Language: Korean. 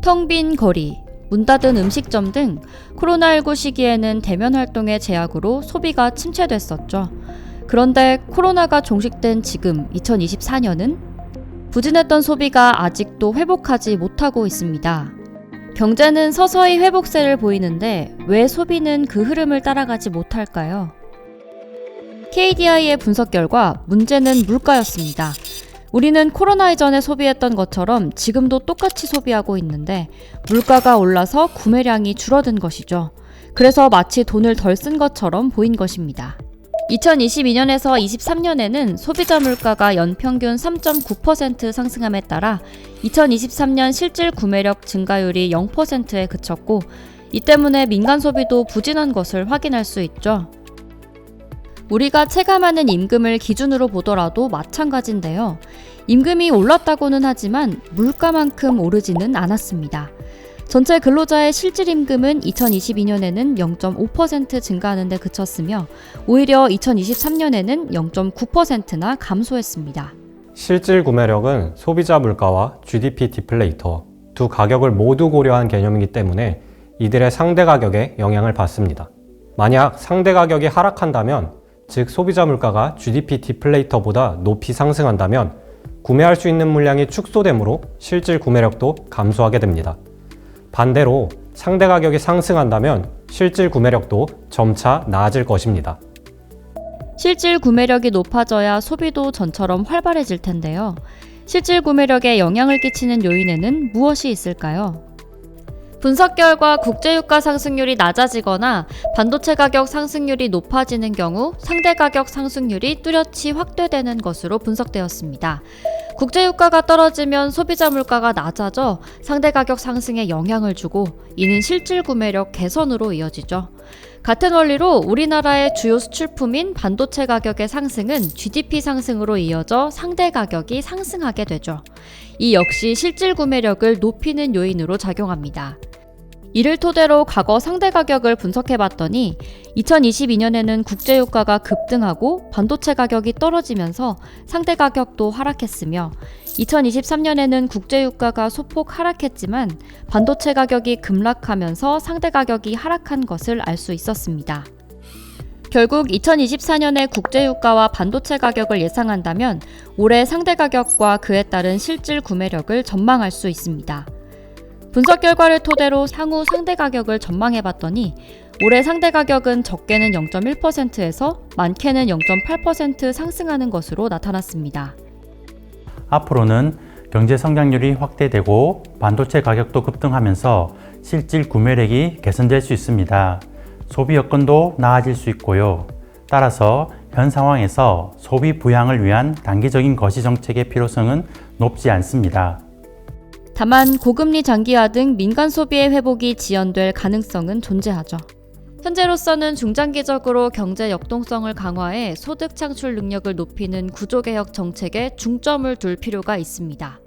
텅 빈 거리, 문 닫은 음식점 등 코로나19 시기에는 대면 활동의 제약으로 소비가 침체됐었죠. 그런데 코로나가 종식된 지금 2024년은 부진했던 소비가 아직도 회복하지 못하고 있습니다. 경제는 서서히 회복세를 보이는데 왜 소비는 그 흐름을 따라가지 못할까요? KDI의 분석 결과 문제는 물가였습니다. 우리는 코로나 이전에 소비했던 것처럼 지금도 똑같이 소비하고 있는데 물가가 올라서 구매량이 줄어든 것이죠. 그래서 마치 돈을 덜 쓴 것처럼 보인 것입니다. 2022년에서 23년에는 소비자 물가가 연평균 3.9% 상승함에 따라 2023년 실질 구매력 증가율이 0%에 그쳤고 이 때문에 민간 소비도 부진한 것을 확인할 수 있죠. 우리가 체감하는 임금을 기준으로 보더라도 마찬가지인데요. 임금이 올랐다고는 하지만 물가만큼 오르지는 않았습니다. 전체 근로자의 실질 임금은 2022년에는 0.5% 증가하는 데 그쳤으며 오히려 2023년에는 0.9%나 감소했습니다. 실질 구매력은 소비자 물가와 GDP 디플레이터 두 가격을 모두 고려한 개념이기 때문에 이들의 상대 가격에 영향을 받습니다. 만약 상대 가격이 하락한다면, 즉 소비자 물가가 GDP 디플레이터보다 높이 상승한다면 구매할 수 있는 물량이 축소되므로 실질 구매력도 감소하게 됩니다. 반대로 상대 가격이 상승한다면 실질 구매력도 점차 나아질 것입니다. 실질 구매력이 높아져야 소비도 전처럼 활발해질 텐데요. 실질 구매력에 영향을 끼치는 요인에는 무엇이 있을까요? 분석 결과 국제유가 상승률이 낮아지거나 반도체 가격 상승률이 높아지는 경우 상대 가격 상승률이 뚜렷이 확대되는 것으로 분석되었습니다. 국제유가가 떨어지면 소비자 물가가 낮아져 상대 가격 상승에 영향을 주고 이는 실질 구매력 개선으로 이어지죠. 같은 원리로 우리나라의 주요 수출품인 반도체 가격의 상승은 GDP 상승으로 이어져 상대 가격이 상승하게 되죠. 이 역시 실질 구매력을 높이는 요인으로 작용합니다. 이를 토대로 과거 상대 가격을 분석해봤더니 2022년에는 국제유가가 급등하고 반도체 가격이 떨어지면서 상대 가격도 하락했으며 2023년에는 국제유가가 소폭 하락했지만 반도체 가격이 급락하면서 상대 가격이 하락한 것을 알 수 있었습니다. 결국 2024년에 국제유가와 반도체 가격을 예상한다면 올해 상대 가격과 그에 따른 실질 구매력을 전망할 수 있습니다. 분석 결과를 토대로 향후 상대 가격을 전망해봤더니 올해 상대 가격은 적게는 0.1%에서 많게는 0.8% 상승하는 것으로 나타났습니다. 앞으로는 경제 성장률이 확대되고 반도체 가격도 급등하면서 실질 구매력이 개선될 수 있습니다. 소비 여건도 나아질 수 있고요. 따라서 현 상황에서 소비 부양을 위한 단기적인 거시 정책의 필요성은 높지 않습니다. 다만 고금리 장기화 등 민간 소비의 회복이 지연될 가능성은 존재하죠. 현재로서는 중장기적으로 경제 역동성을 강화해 소득 창출 능력을 높이는 구조개혁 정책에 중점을 둘 필요가 있습니다.